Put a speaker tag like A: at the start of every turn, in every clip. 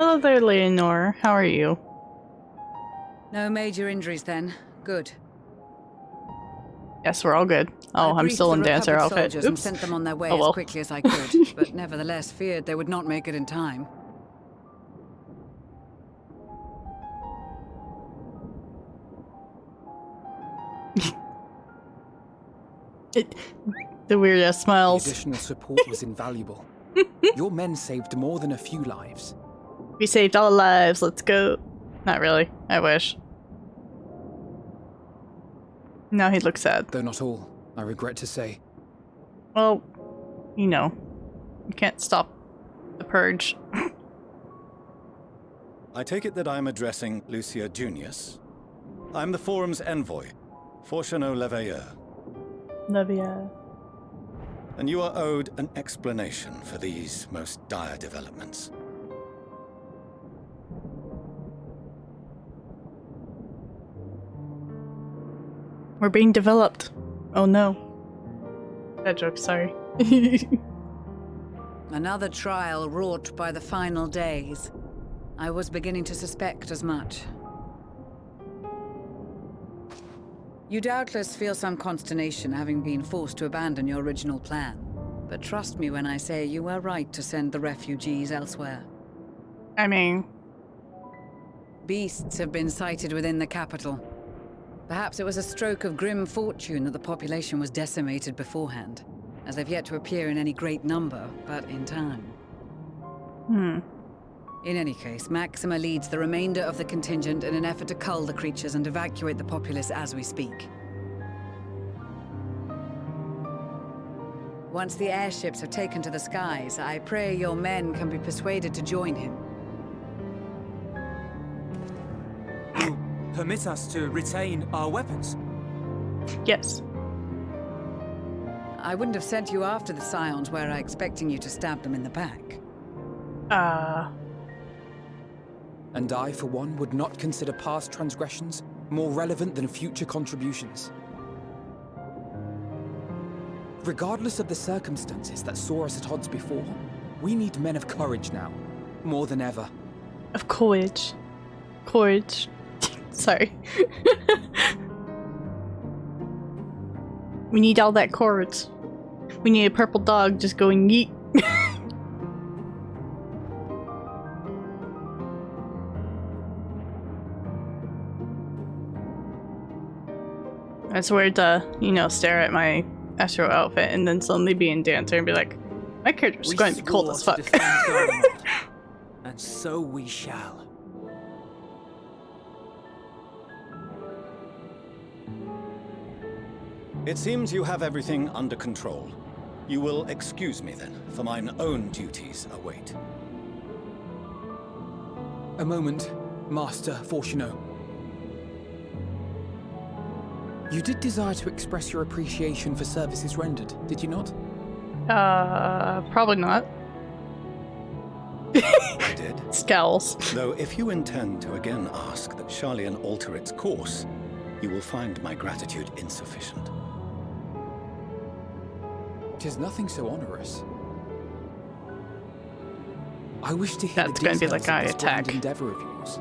A: Hello there, Leonore. How are you?
B: No major injuries then. Good.
A: Yes, we're all good. Oh, I'm still in dancer outfit.
B: Oops. And sent them on their way as quickly as I could, but nevertheless feared they would not make it in time.
A: The weird ass smiles.
C: The additional support was invaluable. Your men saved more than a few lives.
A: We saved all lives. Let's go. Not really. I wish. Now he looks sad.
C: Though not all, I regret to say.
A: Well, you know, you can't stop the purge.
D: I take it that I'm addressing Lucia Junius. I'm the Forum's envoy, Fortuno Leveilleur.
A: Leveilleur.
D: And you are owed an explanation for these most dire developments.
A: We're being developed. Oh no. That joke, sorry.
B: Another trial wrought by the final days. I was beginning to suspect as much. You doubtless feel some consternation having been forced to abandon your original plan. But trust me when I say you were right to send the refugees elsewhere.
A: I mean...
B: Beasts have been sighted within the capital. Perhaps it was a stroke of grim fortune that the population was decimated beforehand, as they've yet to appear in any great number, but in time. In any case, Maxima leads the remainder of the contingent in an effort to cull the creatures and evacuate the populace as we speak. Once the airships have taken to the skies, I pray your men can be persuaded to join him.
E: Permit us to retain our weapons?
A: Yes.
B: I wouldn't have sent you after the Scions were I expecting you to stab them in the back.
C: And I, for one, would not consider past transgressions more relevant than future contributions. Regardless of the circumstances that saw us at odds before, we need men of courage now, more than ever.
A: Of courage. Courage. Sorry. We need all that courage. We need a purple dog just going yeet. It's weird to, you know, stare at my Astro outfit and then suddenly be in dancer and be like, my character's going to be cold as fuck.
E: And so we shall.
D: It seems you have everything under control. You will excuse me then, for mine own duties await.
C: A moment, Master Fortuno. You did desire to express your appreciation for services rendered, did you not?
A: Probably not.
D: I did.
A: Scowls.
D: Though if you intend to again ask that Charlian alter its course, you will find my gratitude insufficient.
C: 'Tis nothing so onerous. I wish to hear
A: That's
C: the
A: going to be
C: details
A: like
C: of
A: eye
C: this grand
A: attack.
C: endeavor of yours.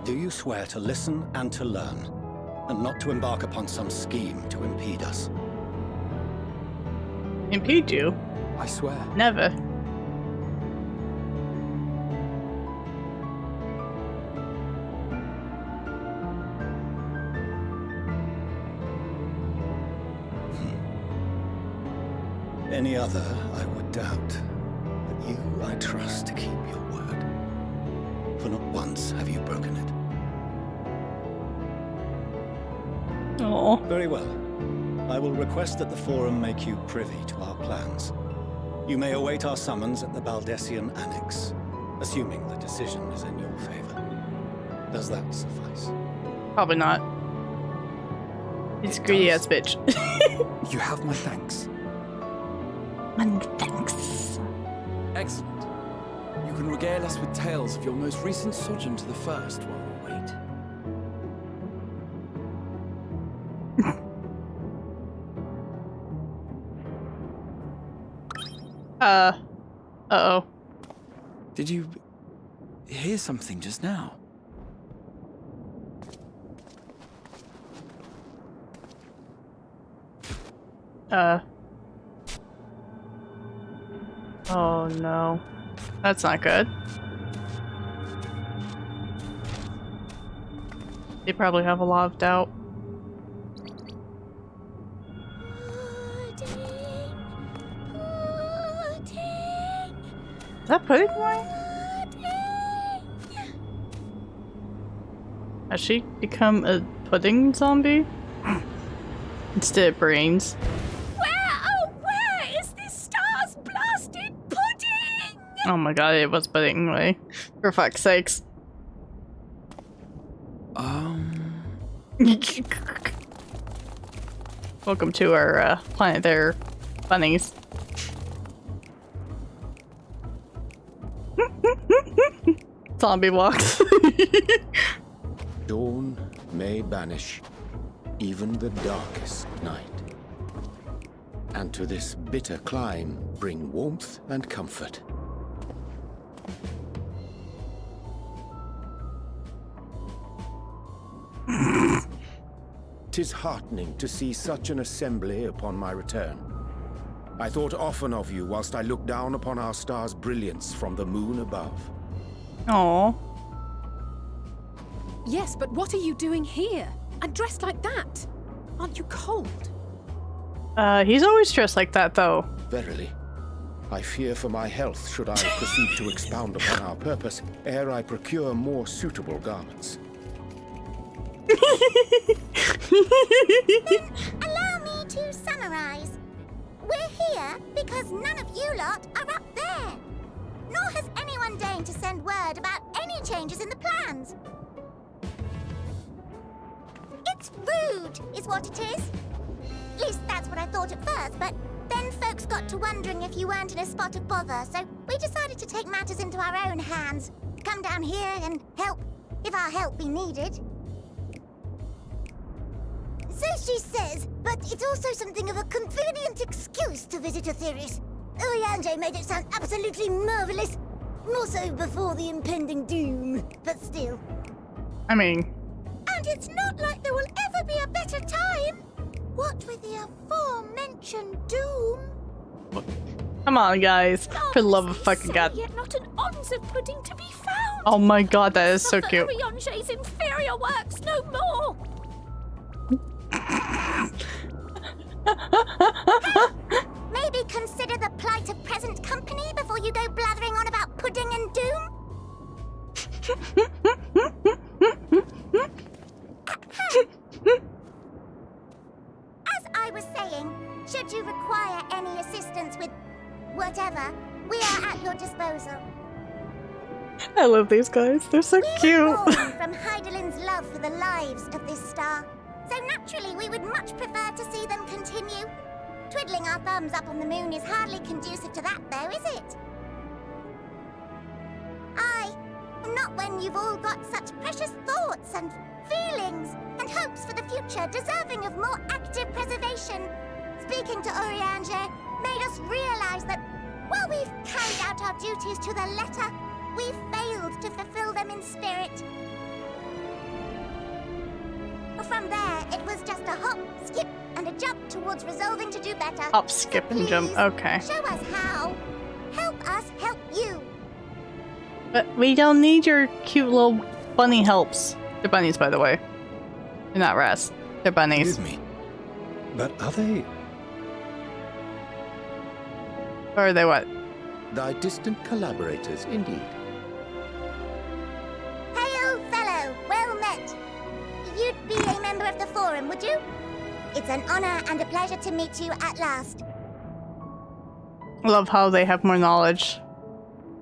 D: Do you swear to listen and to learn, and not to embark upon some scheme to impede us?
A: Impede you?
C: I swear.
A: Never.
D: Any other, I would doubt. But you, I trust to keep your word. For not once have you broken it.
A: Oh.
D: Very well. I will request that the Forum make you privy to our plans. You may await our summons at the Baldessian Annex, assuming the decision is in your favor. Does that suffice?
A: Probably not. It's greedy ass bitch.
C: You have my thanks.
A: And thanks.
E: Excellent. You can regale us with tales of your most recent sojourn to the First while we wait.
A: Uh-oh.
E: Did you hear something just now?
A: Oh no. That's not good. They probably have a lot of doubt. Is that pudding wine? Has she become a pudding zombie? Instead of brains.
F: Where is this star's blasted pudding?
A: Oh my god, it was pudding way. For fuck's sakes. Welcome to our planet there, bunnies. Zombie walks.
G: Dawn may banish even the darkest night, and to this bitter clime bring warmth and comfort. 'Tis heartening to see such an assembly upon my return. I thought often of you whilst I looked down upon our star's brilliance from the moon above.
A: Aww.
F: Yes, but what are you doing here? And dressed like that? Aren't you cold?
A: He's always dressed like that, though.
G: Verily, I fear for my health should I proceed to expound upon our purpose ere I procure more suitable garments.
H: Allow me to summarize. We're here because none of you lot are up there. Nor has anyone deigned to send word about any changes in the plans. It's rude, is what it is. At least that's what I thought at first, but then folks got to wondering if you weren't in a spot of bother, so we decided to take matters into our own hands. Come down here and help, if our help be needed. So she says, but it's also something of a convenient excuse to visit Etheris. Oriange made it sound absolutely marvelous. More so before the impending doom, but still.
A: I mean...
H: And it's not like there will ever be a better time. What with the aforementioned doom?
A: Come on, guys. For the love of fucking God.
F: Yet not an ounce of pudding to be found.
A: Oh my god, that is so
F: Not
A: cute.
F: that Oriange's inferior works no more.
H: Maybe consider the plight of present company before you go blathering on about pudding and doom? As I was saying, should you require any assistance with whatever, we are at your disposal.
A: I love these guys. They're so
H: We
A: cute.
H: were born from Heidelin's love for the lives of this star, so naturally we would much prefer to see them continue. Twiddling our thumbs up on the moon is hardly conducive to that, though, is it? Not when you've all got such precious thoughts and feelings and hopes for the future deserving of more active preservation. Speaking to Oriange made us realize that while we've carried out our duties to the letter, we've failed to fulfill them in spirit. From there, it was just a hop, skip, and a jump towards resolving to do better.
A: Hop, skip, and jump.
H: Please,
A: Okay.
H: show us how. Help us help you.
A: But we don't need your cute little bunny helps. They're bunnies, by the way. They're not rats. They're bunnies.
D: Excuse me. But are they...
A: Or are they what?
G: Thy distant collaborators, indeed.
H: Hail, fellow. Well met. You'd be a member of the Forum, would you? It's an honor and a pleasure to meet you at last.
A: I love how they have more knowledge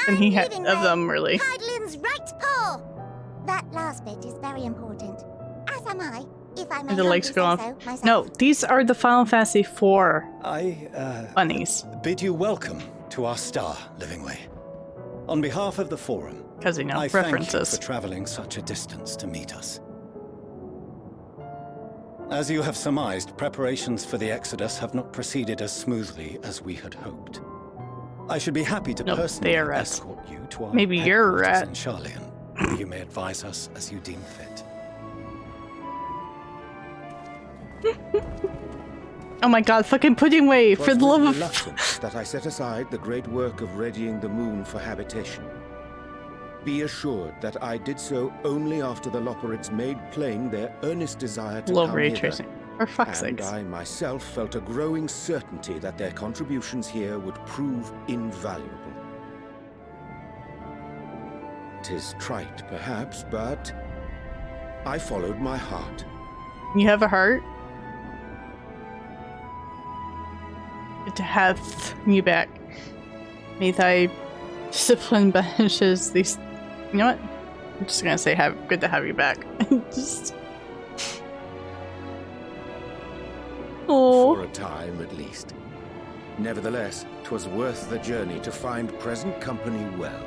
A: than he had
H: leaving
A: of
H: way.
A: them, really.
H: Heidelin's right paw. That last bit is very important. As am I, if I may
A: And the legs
H: humbly
A: go off.
H: say so myself.
A: No, these are the Final Fantasy IV
D: I,
A: bunnies.
D: bid you welcome to our star, Livingway. On behalf of the Forum,
A: Because, you know,
D: I thank you
A: references.
D: for traveling such a distance to meet us. As you have surmised, preparations for the Exodus have not proceeded as smoothly as we had hoped. I should be happy to
A: Nope,
D: personally
A: they are rats.
D: escort you to our
A: Maybe you're a
D: headquarters
A: rat.
D: in Charlian, where you may advise us as you deem fit.
A: Oh my god, fucking pudding way, for
G: Was
A: the
G: with
A: love of...
G: reluctance that I set aside the great work of readying the moon for habitation. Be assured that I did so only after the Loperids made plain their earnest desire to
A: Love
G: come
A: ray
G: hither.
A: tracing. For fuck's
G: And
A: sakes.
G: I myself felt a growing certainty that their contributions here would prove invaluable. 'Tis trite, perhaps, but I followed my heart.
A: You have a heart? Good to have you back. May thy discipline banishes these... You know what? I'm just gonna say good to have you back. Just... Oh.
G: For a time, at least. Nevertheless, 'twas worth the journey to find present company well.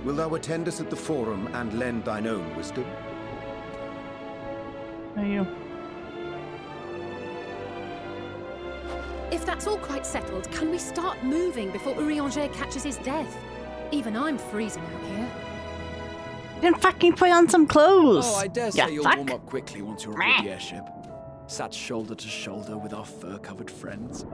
G: Wilt thou attend us at the forum and lend thine own wisdom?
A: Are you?
F: If that's all quite settled, can we start moving before Urianger catches his death? Even I'm freezing out here.
A: Then fucking put on some clothes!
E: Oh, I dare
A: Ya
E: say you'll
A: fuck.
E: warm up quickly once you're aboard the airship. Sat shoulder to shoulder with our fur-covered friends.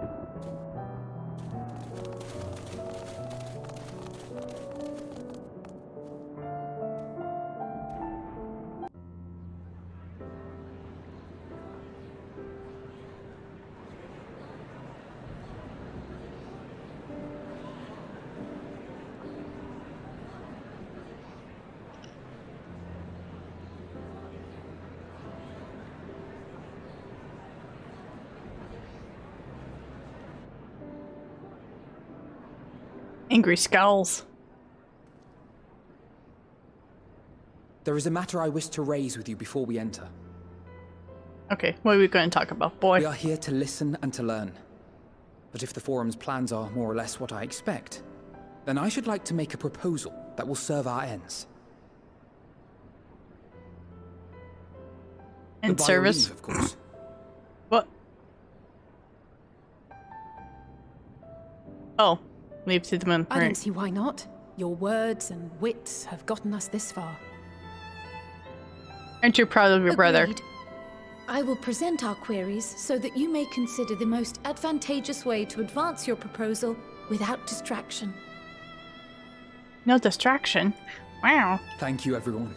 A: Angry scowls.
C: There is a matter I wish to raise with you before we enter.
A: Okay, what are we going to talk about, boy?
C: We are here to listen and to learn. But if the forum's plans are more or less what I expect, then I should like to make a proposal that will serve our ends.
A: In
C: Goodbye or
A: service?
C: leave, of course.
A: What? Oh, leave to the moon.
F: I don't
A: Right.
F: see why not. Your words and wits have gotten us this far.
A: Aren't you proud of your brother?
I: Agreed. I will present our queries so that you may consider the most advantageous way to advance your proposal without distraction.
A: No distraction. Wow.
C: Thank you, everyone.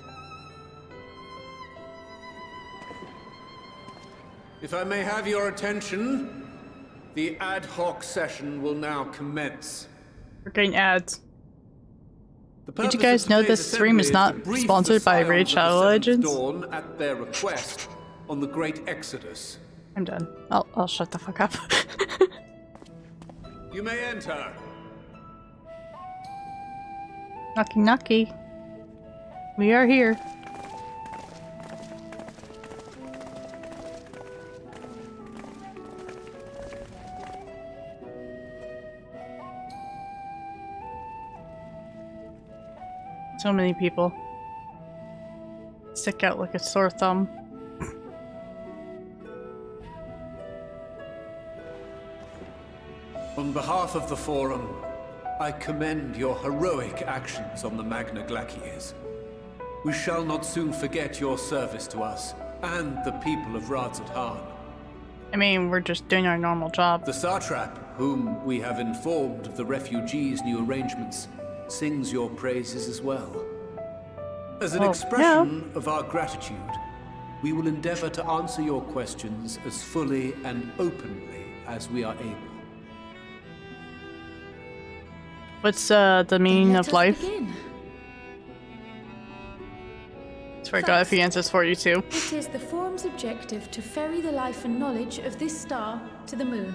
J: If I may have your attention, the ad hoc session will now commence.
A: We're getting ads.
J: The
A: Did you
J: purpose
A: guys
J: of
A: know
J: today's
A: this stream is
J: assembly
A: not
J: to brief
A: sponsored
J: the
A: by
J: scions
A: Raid
J: of the
A: Shadow
J: Seventh
A: Legends?
J: Dawn at their request on the Great Exodus.
A: I'm done. I'll shut the fuck up.
J: You may enter.
A: Knocky knocky. We are here. So many people. Stick out like a sore thumb.
J: On behalf of the Forum, I commend your heroic actions on the Magna Glacies. We shall not soon forget your service to us and the people of Radzat-Han.
A: I mean, we're just doing our normal job.
J: The Satrap, whom we have informed of the refugees' new arrangements, sings your praises as well. As an expression of our gratitude, we will endeavor to answer your questions as fully and openly as we are able.
A: What's the meaning
I: Let
A: of
I: us
A: life?
I: begin.
A: Swear to God, if he answers for you too.
I: It is the Forum's objective to ferry the life and knowledge of this star to the moon.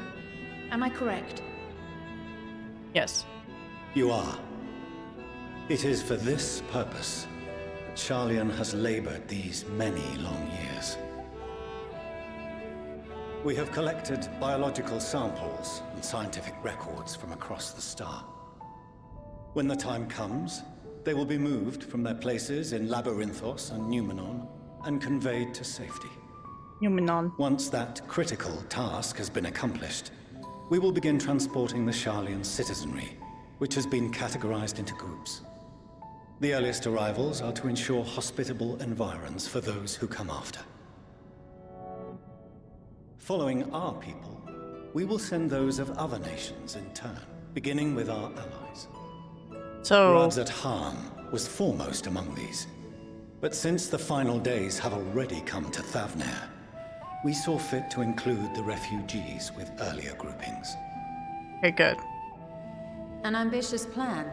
I: Am I correct?
A: Yes.
D: You are. It is for this purpose that Charlian has labored these many long years. We have collected biological samples and scientific records from across the star. When the time comes, they will be moved from their places in Labyrinthos and Numenon and conveyed to safety.
A: Numenon.
D: Once that critical task has been accomplished, we will begin transporting the Sharlayan citizenry, which has been categorized into groups. The earliest arrivals are to ensure hospitable environs for those who come after. Following our people, we will send those of other nations in turn, beginning with our allies.
A: So...
D: Radzat Han was foremost among these. But since the final days have already come to Thavnair, we saw fit to include the refugees with earlier groupings.
A: Okay, good.
K: An ambitious plan.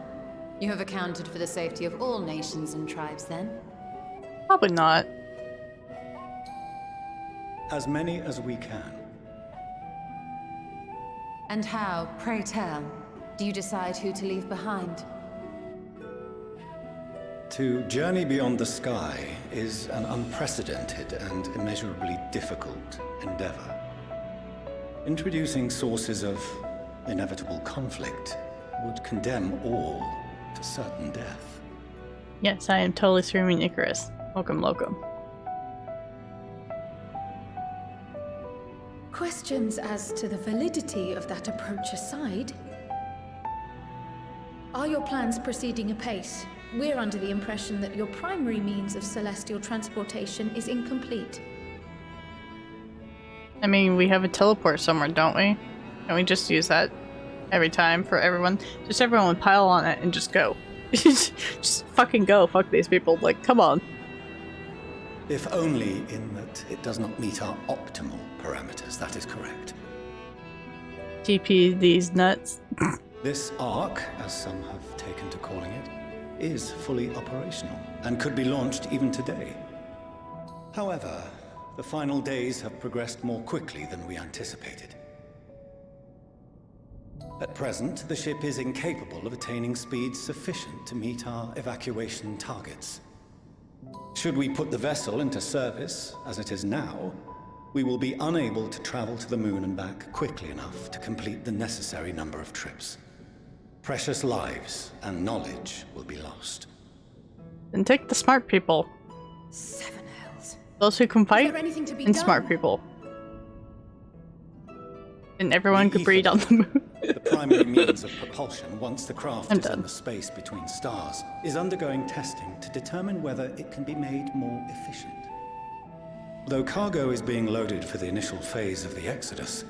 K: You have accounted for the safety of all nations and tribes, then?
A: Probably not.
D: As many as we can.
K: And how, pray tell, do you decide who to leave behind?
D: To journey beyond the sky is an unprecedented and immeasurably difficult endeavor. Introducing sources of inevitable conflict would condemn all to certain death.
A: Yes, I am totally streaming Icarus. Welcome, Locum.
I: Questions as to the validity of that approach aside, are your plans proceeding apace? We're under the impression that your primary means of celestial transportation is incomplete.
A: I mean, we have a teleport somewhere, don't we? Can we just use that every time for everyone? Just everyone pile on it and just go. Just fucking go. Fuck these people. Like, come on.
D: If only in that it does not meet our optimal parameters, that is correct.
A: TP these nuts.
D: This arc, as some have taken to calling it, is fully operational and could be launched even today. However, the final days have progressed more quickly than we anticipated. At present, the ship is incapable of attaining speeds sufficient to meet our evacuation targets. Should we put the vessel into service, as it is now, we will be unable to travel to the moon and back quickly enough to complete the necessary number of trips. Precious lives and knowledge will be lost.
A: Then take the smart people.
F: 7 hells.
A: Those who can fight,
F: anything to be
A: and
F: done?
A: smart people. And everyone could breed on the moon.
D: The primary means of propulsion, once the craft
A: I'm
D: is in
A: done.
D: the space between stars, is undergoing testing to determine whether it can be made more efficient. Though cargo is being loaded for the initial phase of the Exodus,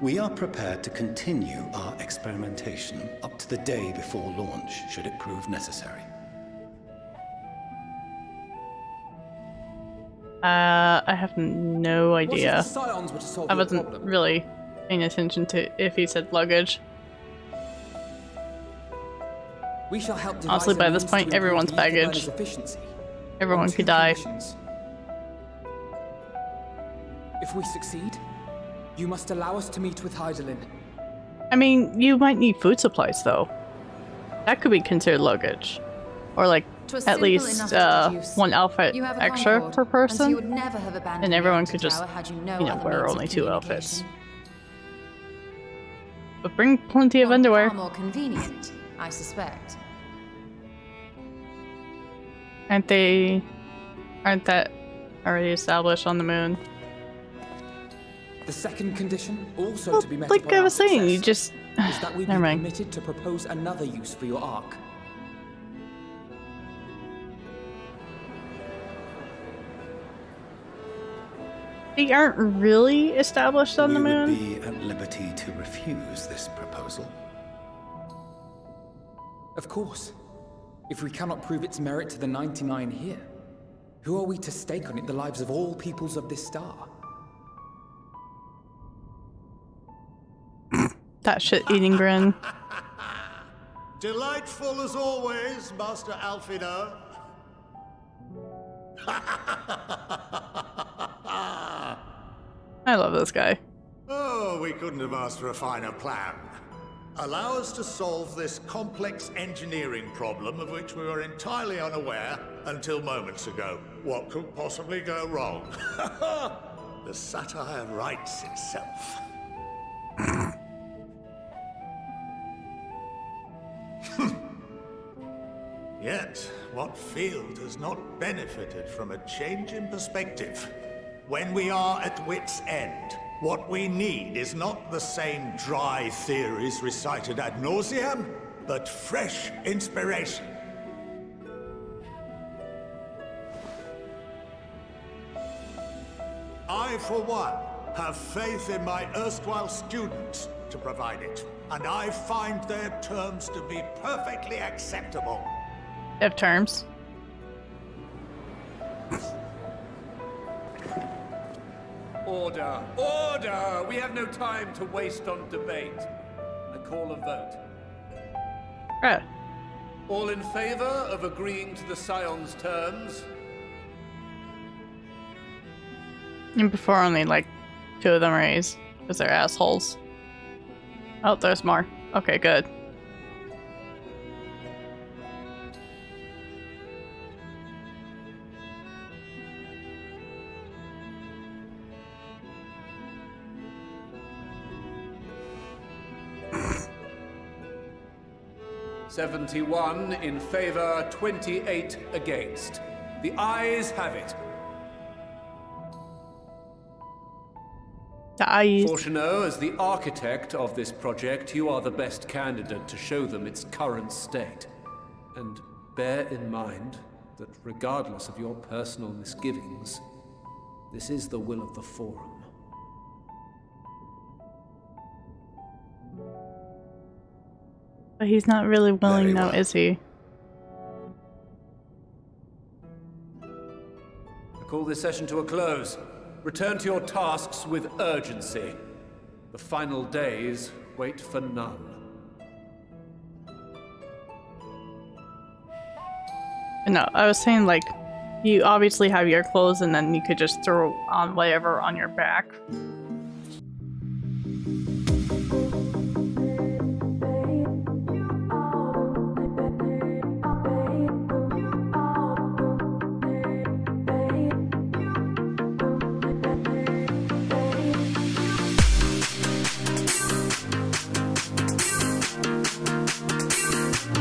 D: we are prepared to continue our experimentation up to the day before launch, should it prove necessary.
A: I have no idea.
C: What if the Scions were to solve
A: I
C: your
A: wasn't
C: problem?
A: really paying attention to if he said luggage.
C: We shall help devise
A: Honestly,
C: a
A: by this
C: means
A: point,
C: to improve
A: everyone's
C: the
A: baggage.
C: Etherburner's efficiency.
A: Everyone
C: On
A: could
C: 2
A: die.
C: conditions. If we succeed, you must allow us to meet with Hydaelyn.
A: I mean, you might need food supplies, though. That could be considered luggage. Or, like,
K: 'Twas
A: at
K: simple
A: least
K: enough to deduce.
A: 1 outfit
K: You have a
A: extra
K: Concord,
A: per
K: and so
A: person.
K: you would never have abandoned
A: And
K: the
A: everyone
K: outer
A: could just,
K: tower had you no
A: you know,
K: other
A: wear
K: means of
A: only 2 outfits.
K: communication.
A: But bring plenty of
K: One
A: underwear.
K: Far more convenient, I suspect.
A: Aren't that already established on the moon?
C: The second condition, also
A: Well,
C: to be met
A: like
C: upon
A: I
C: our
A: was saying, you
C: success,
A: just...
C: is that we be
A: Never mind.
C: permitted to propose another use for your ark.
A: They aren't really established on the
D: We
A: moon?
D: would be at liberty to refuse this proposal.
C: Of course. If we cannot prove its merit to the 99 here, who are we to stake on it the lives of all peoples of this star?
A: That shit-eating grin.
L: Delightful as always, Master Alfino.
A: I love this guy.
L: Oh, we couldn't have asked for a finer plan. Allow us to solve this complex engineering problem of which we were entirely unaware until moments ago. What could possibly go wrong? The satire writes itself. Yet, what field has not benefited from a change in perspective? When we are at wit's end, What we need is not the same dry theories recited ad nauseam, but fresh inspiration. I, for one, have faith in my erstwhile students to provide it, and I find their terms to be perfectly acceptable.
A: They have terms.
J: Order! Order! We have no time to waste on debate. I call a vote.
A: Right.
J: All in favor of agreeing to the Scion's terms?
A: And before only like 2 of them raise, because they're assholes. Oh, there's more. Okay, good.
J: "71 in favor, 28 against. The ayes have it.
A: The eyes.
J: Fortuneau, as the architect of this project, you are the best candidate to show them its current state. And bear in mind that regardless of your personal misgivings, this is the will of the Forum.
A: But he's not really willing
L: Very
A: now,
L: well.
A: is he?
J: I call this session to a close. Return to your tasks with urgency. The final days wait for none.
A: No, I was saying like, you obviously have your clothes and then you could just throw on whatever on your back.